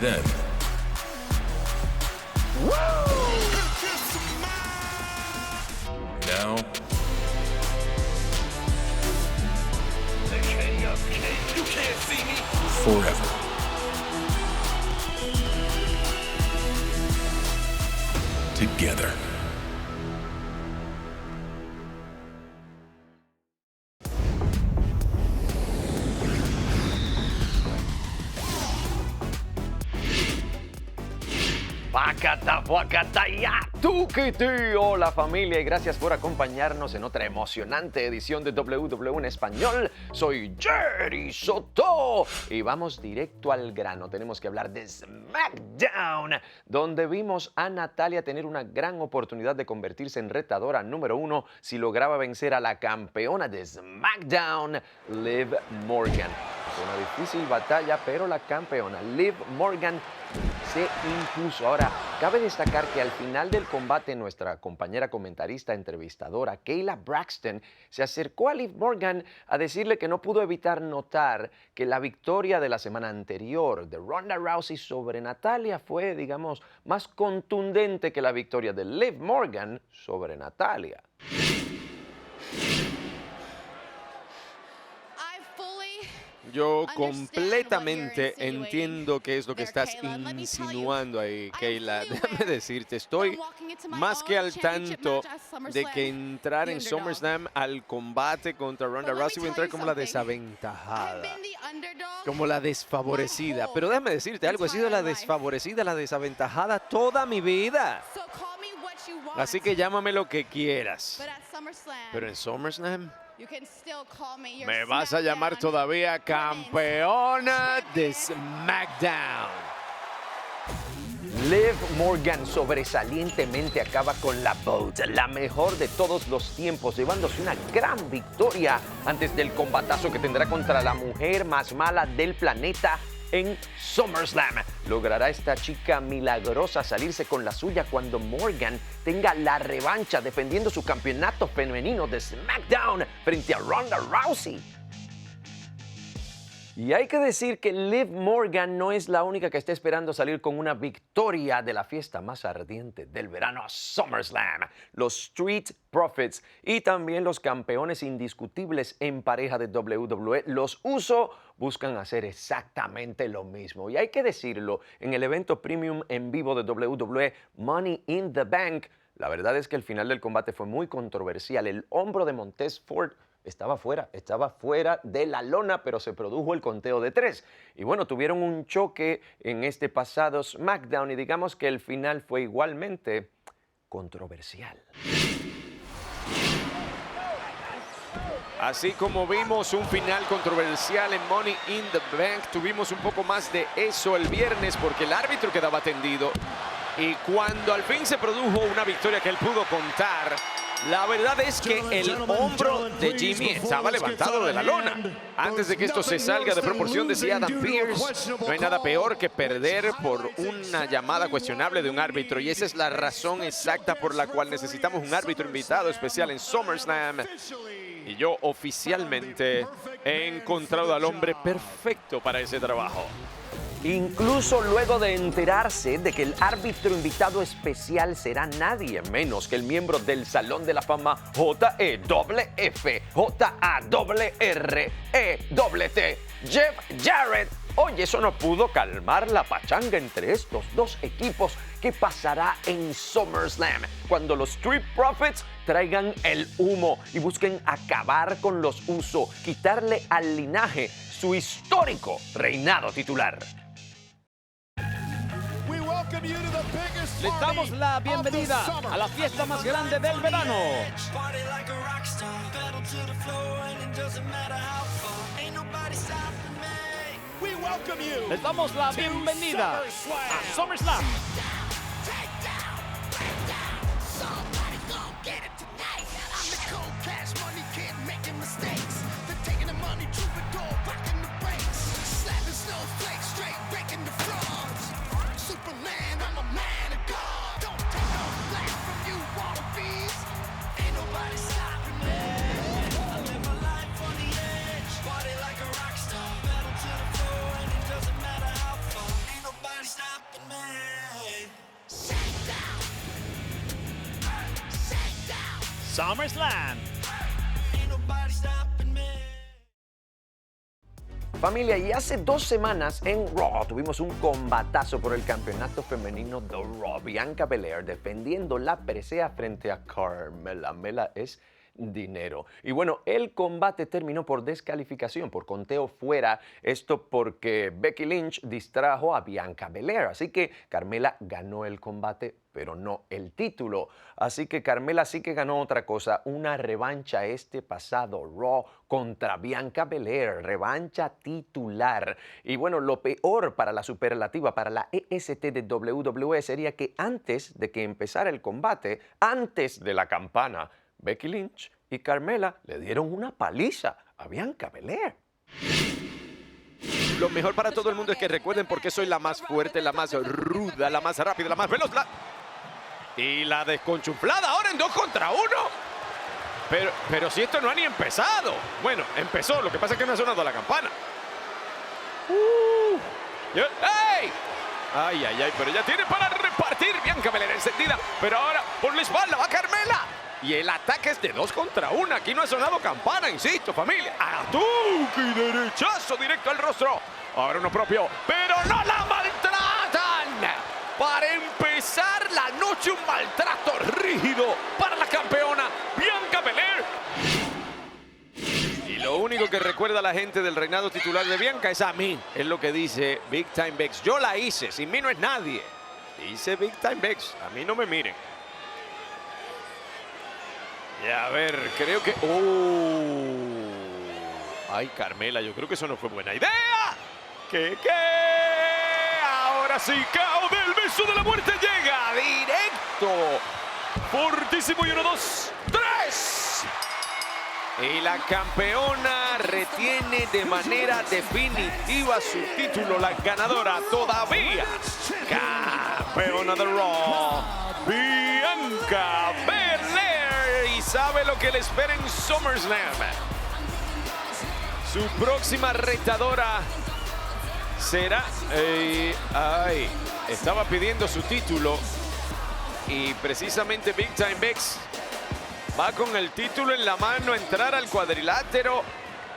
Then, now, You can't see me. forever. Together. Pacata, ya, tuquiti. Hola familia y gracias por acompañarnos en otra emocionante edición de WWE en español. Soy Jerry Soto y vamos directo al grano. Tenemos que hablar de SmackDown, donde vimos a Natalya tener una gran oportunidad de convertirse en retadora número 1 si lograba vencer a la campeona de SmackDown, Liv Morgan. Fue una difícil batalla, pero la campeona Liv Morgan se impuso. Ahora, cabe destacar que al final del combate nuestra compañera comentarista entrevistadora Kayla Braxton se acercó a Liv Morgan a decirle que no pudo evitar notar que la victoria de la semana anterior de Ronda Rousey sobre Natalya fue, digamos, más contundente que la victoria de Liv Morgan sobre Natalya. Yo completamente entiendo qué es lo que estás insinuando ahí, Kayla. Déjame decirte, estoy más que al tanto de que entrar en SummerSlam al combate contra Ronda Rousey voy a entrar como la desaventajada, como la desfavorecida. Pero déjame decirte algo, he sido la desfavorecida, la desaventajada toda mi vida. Así que llámame lo que quieras. Pero en SummerSlam me vas a llamar todavía campeona de SmackDown. Liv Morgan sobresalientemente acaba con la vote, la mejor de todos los tiempos, llevándose una gran victoria antes del combatazo que tendrá contra la mujer más mala del planeta en SummerSlam. ¿Logrará esta chica milagrosa salirse con la suya cuando Morgan tenga la revancha defendiendo su campeonato femenino de SmackDown frente a Ronda Rousey? Y hay que decir que Liv Morgan no es la única que está esperando salir con una victoria de la fiesta más ardiente del verano, SummerSlam. Los Street Profits y también los campeones indiscutibles en pareja de WWE, los Uso, buscan hacer exactamente lo mismo. Y hay que decirlo, en el evento premium en vivo de WWE, Money in the Bank, la verdad es que el final del combate fue muy controversial. El hombro de Montez Ford estaba fuera de la lona, pero se produjo el conteo de 3. Y bueno, tuvieron un choque en este pasado SmackDown y digamos que el final fue igualmente controversial. Así como vimos un final controversial en Money in the Bank, tuvimos un poco más de eso el viernes porque el árbitro quedaba tendido. Y cuando al fin se produjo una victoria que él pudo contar, la verdad es que el hombro de Jimmy estaba levantado de la lona. Antes de que esto se salga de proporción, decía Adam Pearce, no hay nada peor que perder por una llamada cuestionable de un árbitro. Y esa es la razón exacta por la cual necesitamos un árbitro invitado especial en SummerSlam. Y yo oficialmente he encontrado al hombre perfecto para ese trabajo. Incluso luego de enterarse de que el árbitro invitado especial será nadie menos que el miembro del Salón de la Fama JEWF, JARREWT, Jeff Jarrett. Oye, eso no pudo calmar la pachanga entre estos dos equipos. ¿Qué pasará en SummerSlam cuando los Street Profits traigan el humo y busquen acabar con los Uso, quitarle al linaje su histórico reinado titular? Les damos la bienvenida a la fiesta más grande del verano. Les damos la bienvenida a SummerSlam. SummerSlam. Familia, y hace 2 semanas en Raw tuvimos un combatazo por el campeonato femenino de Raw. Bianca Belair defendiendo la presea frente a Carmella. Mela es dinero. Y bueno, el combate terminó por descalificación, por conteo fuera. Esto porque Becky Lynch distrajo a Bianca Belair. Así que Carmella ganó el combate, pero no el título. Así que Carmella sí que ganó otra cosa, una revancha este pasado Raw contra Bianca Belair, revancha titular. Y bueno, lo peor para la superlativa, para la EST de WWE sería que antes de que empezara el combate, antes de la campana, Becky Lynch y Carmella le dieron una paliza a Bianca Belair. Lo mejor para todo el mundo es que recuerden por qué soy la más fuerte, la más ruda, la más rápida, la más veloz. Y la desconchuflada ahora en 2 contra 1. Pero si esto no ha ni empezado. Bueno, empezó, lo que pasa es que no ha sonado la campana. ¡Ey! Ay, ay, ay, pero ya tiene para repartir. Bianca Belair encendida, pero ahora por la espalda va Carmella. Y el ataque es de 2 contra 1. Aquí no ha sonado campana, insisto, familia. Atuque y derechazo directo al rostro. Ahora uno propio, pero no la maltratan. Para empezar la noche, un maltrato rígido para la campeona Bianca Belair. Y lo único que recuerda a la gente del reinado titular de Bianca es a mí. Es lo que dice Big Time Bex. Yo la hice, sin mí no es nadie. Dice Big Time Bex. A mí no me miren. Y a ver, creo que... Ay, Carmella, yo creo que eso no fue buena idea. ¿Qué? Ahora sí, KO del beso de la muerte llega directo. Fortísimo y 1, 2, 3. Y la campeona retiene de manera definitiva su título. La ganadora todavía. Campeona de Raw, Bianca Belair. Y sabe lo que le espera en SummerSlam. Su próxima retadora será... estaba pidiendo su título. Y precisamente Big Time Bex va con el título en la mano a entrar al cuadrilátero.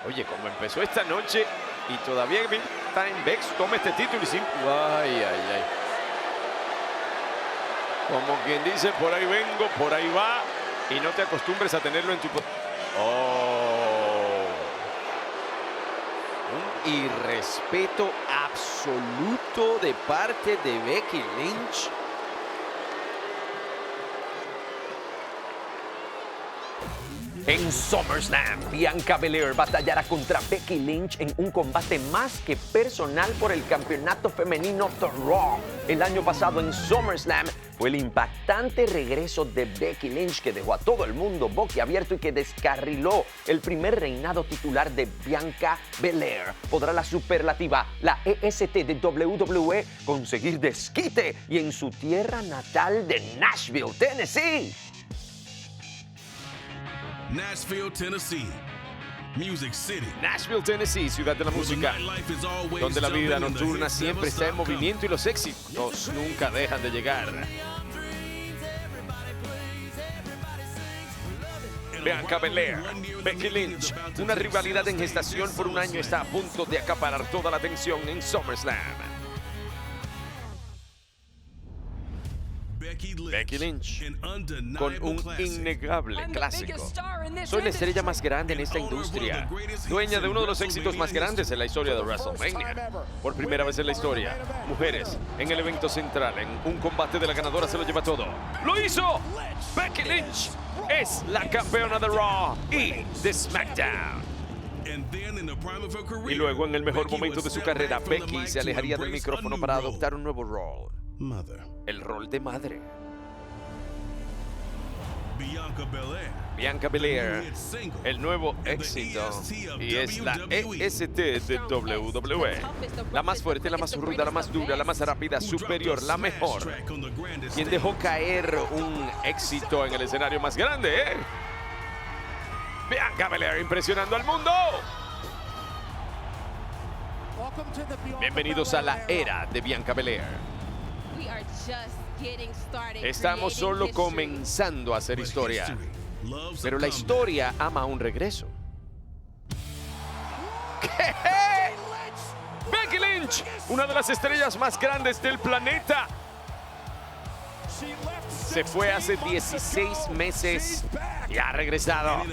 Oye, como empezó esta noche y todavía Big Time Bex toma este título y sin... Ay. Como quien dice, por ahí vengo, por ahí va. Y no te acostumbres a tenerlo en tu... Un irrespeto absoluto de parte de Becky Lynch. En SummerSlam, Bianca Belair batallará contra Becky Lynch en un combate más que personal por el campeonato femenino de Raw. El año pasado en SummerSlam fue el impactante regreso de Becky Lynch que dejó a todo el mundo boquiabierto y que descarriló el primer reinado titular de Bianca Belair. ¿Podrá la superlativa, la EST de WWE, conseguir desquite y en su tierra natal de Nashville, Tennessee? Nashville, Tennessee. Music City. Nashville, Tennessee, ciudad de la música, donde la vida nocturna siempre está en movimiento y los éxitos nunca dejan de llegar. Bianca Belair, Becky Lynch, una rivalidad en gestación por un año está a punto de acaparar toda la atención en SummerSlam. Becky Lynch, con un innegable clásico. Soy la estrella más grande en esta industria, dueña de uno de los éxitos más grandes en la historia de WrestleMania. Por primera vez en la historia, mujeres en el evento central, en un combate de la ganadora se lo lleva todo. ¡Lo hizo! Becky Lynch es la campeona de Raw y de SmackDown. Y luego, en el mejor momento de su carrera, Becky se alejaría del micrófono para adoptar un nuevo rol. El rol de madre. Bianca Belair, el nuevo éxito, y es la EST de WWE. La más fuerte, la más ruda, la más dura, la más rápida, superior, la mejor. Quien dejó caer un éxito en el escenario más grande, ¿eh? Bianca Belair impresionando al mundo. Bienvenidos a la era de Bianca Belair. Estamos solo comenzando a hacer historia. Pero la historia ama un regreso. ¿Qué? Becky Lynch, una de las estrellas más grandes del planeta. Se fue hace 16 meses y ha regresado.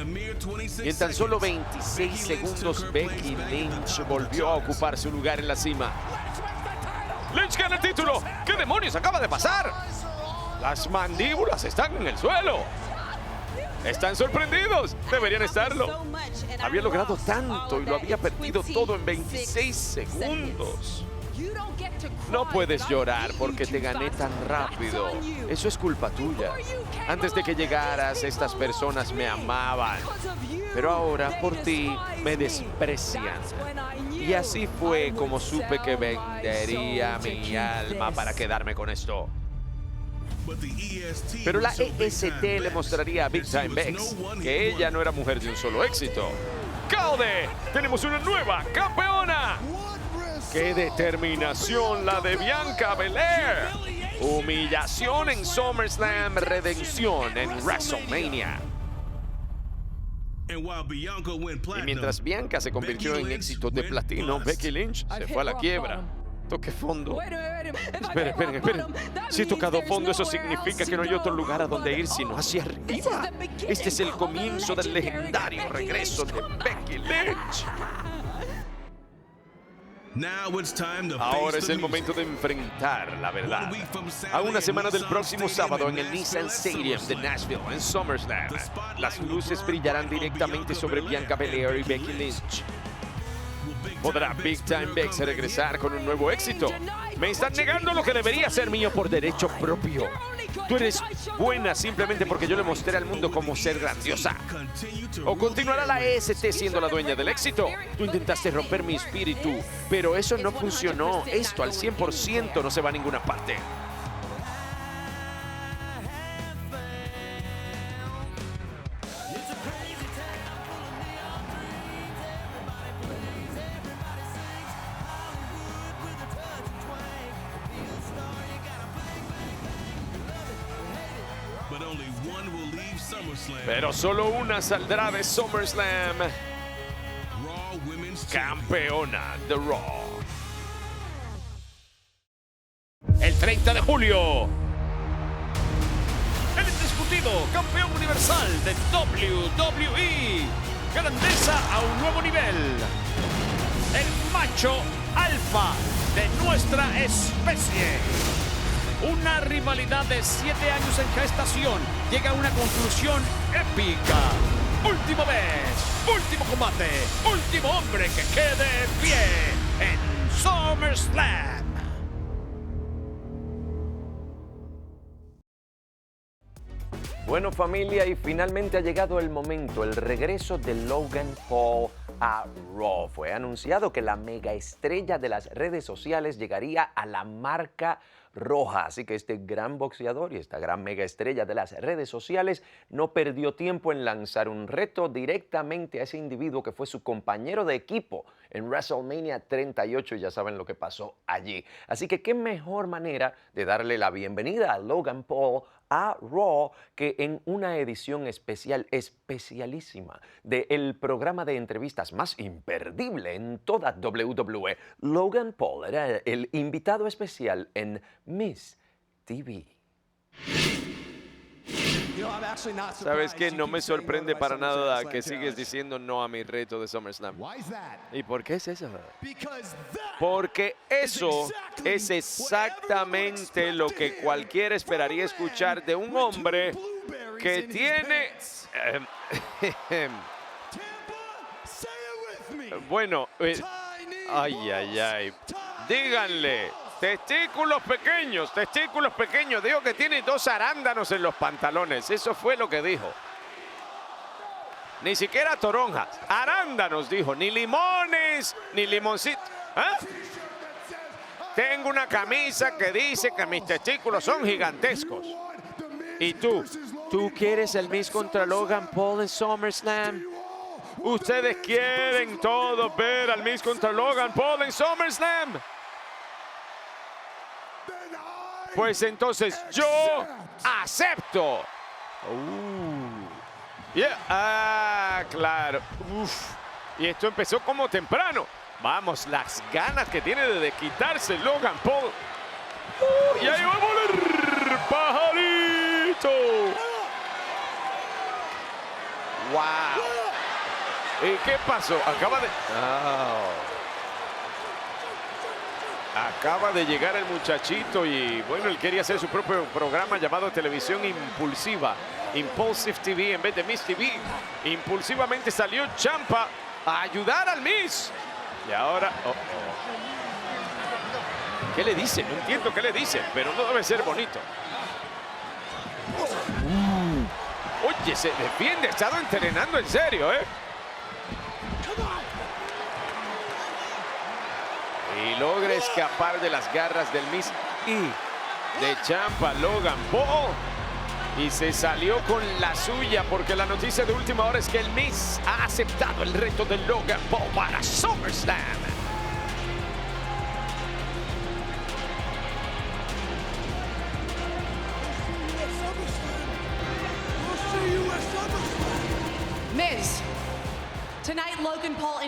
Y en tan solo 26 segundos, Becky Lynch volvió a ocupar su lugar en la cima. Lynch gana el título. ¿Qué demonios acaba de pasar? Las mandíbulas están en el suelo. Están sorprendidos. Deberían estarlo. Había logrado tanto y lo había perdido todo en 26 segundos. No puedes llorar porque te gané tan rápido. Eso es culpa tuya. Antes de que llegaras, estas personas me amaban. Pero ahora, por ti, me desprecian. Y así fue como supe que vendería mi alma para quedarme con esto. Pero la EST le mostraría a Big Time Bex que ella no era mujer de un solo éxito. ¡Caude! ¡Tenemos una nueva campeona! ¡Qué determinación la de Bianca Belair! Humillación en SummerSlam, redención en WrestleMania. Y mientras Bianca se convirtió en éxito de platino, Becky Lynch se fue a la quiebra. Toqué fondo. Esperen. Si he tocado fondo, eso significa que no hay otro lugar a donde ir sino hacia arriba. Este es el comienzo del legendario regreso de Becky Lynch. Ahora es el momento de enfrentar la verdad. A una semana del próximo sábado en el Nissan Stadium de Nashville, en SummerSlam, las luces brillarán directamente sobre Bianca Belair y Becky Lynch. ¿Podrá Big Time Bex regresar con un nuevo éxito? Me están negando lo que debería ser mío por derecho propio. Tú eres buena simplemente porque yo le mostré al mundo cómo ser grandiosa. ¿O continuará la EST siendo la dueña del éxito? Tú intentaste romper mi espíritu, pero eso no funcionó. Esto al 100% no se va a ninguna parte. Pero solo una saldrá de SummerSlam. Campeona de Raw. El 30 de julio. El indiscutido campeón universal de WWE. Grandeza a un nuevo nivel. El macho alfa de nuestra especie. Una rivalidad de 7 años en gestación llega a una conclusión épica. Última vez, último combate, último hombre que quede en pie en SummerSlam. Bueno, familia, y finalmente ha llegado el momento, el regreso de Logan Paul a Raw. Fue anunciado que la mega estrella de las redes sociales llegaría a la marca roja. Así que este gran boxeador y esta gran mega estrella de las redes sociales no perdió tiempo en lanzar un reto directamente a ese individuo que fue su compañero de equipo en WrestleMania 38. Y ya saben lo que pasó allí. Así que qué mejor manera de darle la bienvenida a Logan Paul a Raw que en una edición especial, especialísima del programa de entrevistas más imperdible en toda WWE. Logan Paul era el invitado especial en Miss TV. ¿Sabes qué? No me sorprende para nada que sigues diciendo no a mi reto de SummerSlam. ¿Y por qué es eso? Porque eso es exactamente lo que cualquiera esperaría escuchar de un hombre que tiene... Bueno, ay. Díganle. Testículos pequeños. Dijo que tiene 2 arándanos en los pantalones. Eso fue lo que dijo. Ni siquiera toronjas. Arándanos, dijo. Ni limones, ni limoncitos. ¿Ah? Tengo una camisa que dice que mis testículos son gigantescos. ¿Y tú? ¿Tú quieres el Miss contra Logan Paul en SummerSlam? ¿Ustedes quieren todos ver al Miss contra Logan Paul en SummerSlam? Pues entonces yo acepto. Claro. Y esto empezó como temprano. Vamos, las ganas que tiene de quitarse Logan Paul. Y ahí va a volar, pajarito. Wow. ¿Y qué pasó? Acaba de llegar el muchachito y bueno, él quería hacer su propio programa llamado Televisión Impulsiva. Impulsive TV en vez de Miss TV. Impulsivamente salió Ciampa a ayudar al Miss. Y ahora... ¿Qué le dice? No entiendo qué le dice, pero no debe ser bonito. Oye, se defiende, ha estado entrenando en serio, ¿eh? Y logra escapar de las garras del Miss y de Ciampa Logan Paul. Y se salió con la suya porque la noticia de última hora es que el Miz ha aceptado el reto de Logan Paul para SummerSlam.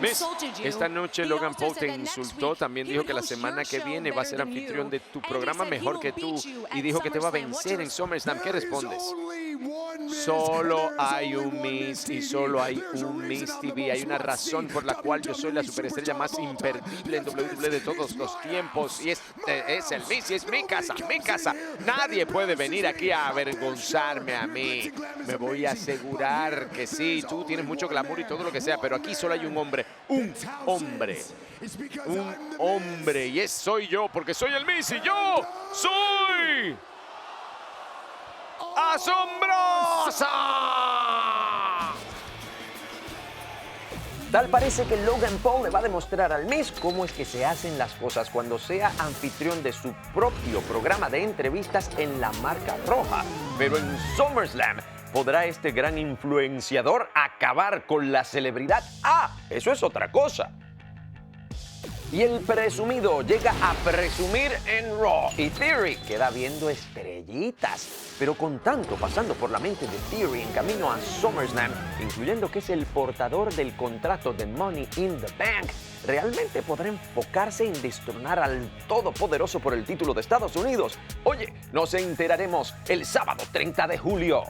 Miz, esta noche Logan Paul te insultó, también dijo que la semana que viene va a ser anfitrión de tu programa mejor que tú y dijo que te va a vencer en SummerSlam. ¿Qué respondes? Solo hay un Miz y solo hay un Miz TV. Hay una razón por la cual yo soy la superestrella más imperdible en WWE de todos los tiempos y es el Miz y es mi casa, mi casa. Nadie puede venir aquí a avergonzarme a mí. Me voy a asegurar que sí, tú tienes mucho glamour y todo lo que sea, pero aquí solo hay un hombre, y soy yo, porque soy el Miz y yo soy asombrosa. Tal parece que Logan Paul le va a demostrar al Miz cómo es que se hacen las cosas cuando sea anfitrión de su propio programa de entrevistas en la marca roja. Pero en SummerSlam, ¿podrá este gran influenciador acabar con la celebridad? Eso es otra cosa. Y el presumido llega a presumir en Raw y Theory queda viendo estrellitas. Pero con tanto pasando por la mente de Theory en camino a SummerSlam, incluyendo que es el portador del contrato de Money in the Bank, ¿realmente podrá enfocarse en destronar al todopoderoso por el título de Estados Unidos? Oye, nos enteraremos el sábado 30 de julio.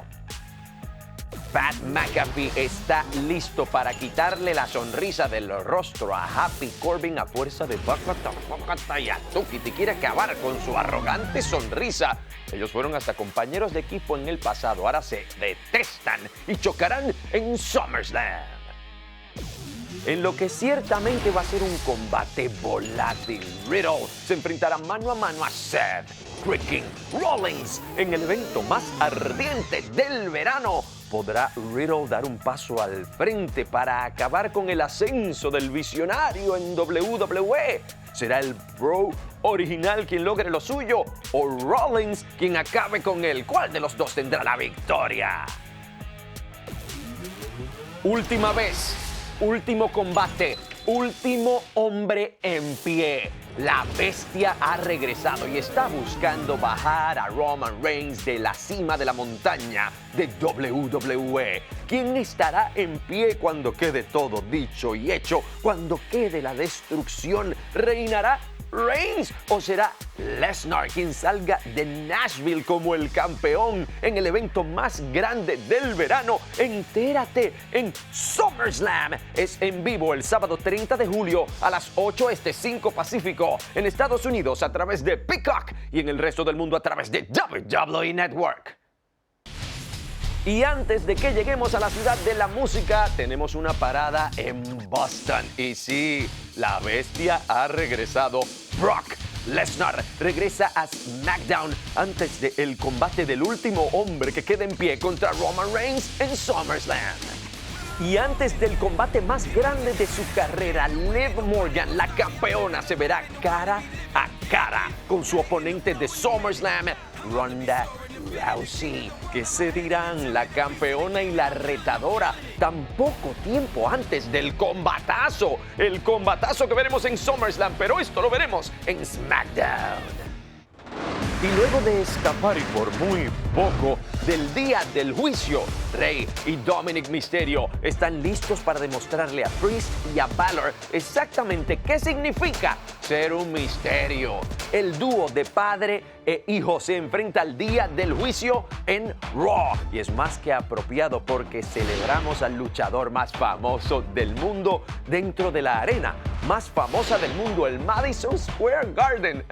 Pat McAfee está listo para quitarle la sonrisa del rostro a Happy Corbin a fuerza de Bakatayatuki. Te quiere acabar con su arrogante sonrisa. Ellos fueron hasta compañeros de equipo en el pasado. Ahora se detestan y chocarán en SummerSlam. En lo que ciertamente va a ser un combate volátil. Riddle se enfrentará mano a mano a Seth freaking Rollins en el evento más ardiente del verano. ¿Podrá Riddle dar un paso al frente para acabar con el ascenso del visionario en WWE? ¿Será el Bro original quien logre lo suyo o Rollins quien acabe con él? ¿Cuál de los dos tendrá la victoria? Última vez, último combate, último hombre en pie. La bestia ha regresado y está buscando bajar a Roman Reigns de la cima de la montaña de WWE. ¿Quién estará en pie cuando quede todo dicho y hecho? Cuando quede la destrucción, ¿reinará Reigns o será Lesnar quien salga de Nashville como el campeón en el evento más grande del verano? Entérate en SummerSlam. Es en vivo el sábado 30 de julio a las 8 este, 5 Pacífico en Estados Unidos a través de Peacock y en el resto del mundo a través de WWE Network. Y antes de que lleguemos a la ciudad de la música, tenemos una parada en Boston. Y sí, la bestia ha regresado. Brock Lesnar regresa a SmackDown antes del combate del último hombre que queda en pie contra Roman Reigns en SummerSlam. Y antes del combate más grande de su carrera, Liv Morgan, la campeona, se verá cara a cara con su oponente de SummerSlam, Ronda Rousey. ¿Qué se dirán la campeona y la retadora tan poco tiempo antes del combatazo? El combatazo que veremos en SummerSlam, pero esto lo veremos en SmackDown. Y luego de escapar y por muy poco del día del juicio, Rey y Dominic Mysterio están listos para demostrarle a Priest y a Balor exactamente qué significa ser un misterio. El dúo de padre e hijo se enfrenta al día del juicio en Raw. Y es más que apropiado porque celebramos al luchador más famoso del mundo dentro de la arena más famosa del mundo, el Madison Square Garden.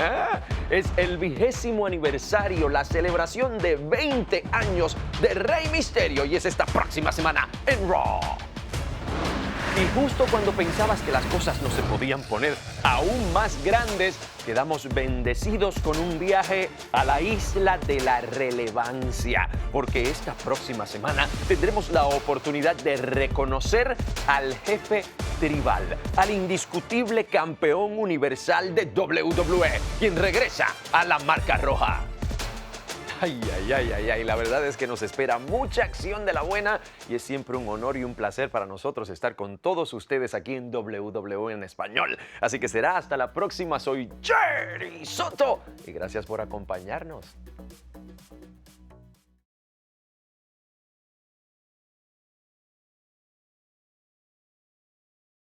Es el 20º aniversario, la celebración de 20 años de Rey Mysterio, y es esta próxima semana en Raw. Y justo cuando pensabas que las cosas no se podían poner aún más grandes, quedamos bendecidos con un viaje a la isla de la relevancia, porque esta próxima semana tendremos la oportunidad de reconocer al jefe tribal, al indiscutible campeón universal de WWE, quien regresa a la marca roja. Ay, la verdad es que nos espera mucha acción de la buena y es siempre un honor y un placer para nosotros estar con todos ustedes aquí en WWE en español. Así que será hasta la próxima. Soy Jerry Soto y gracias por acompañarnos.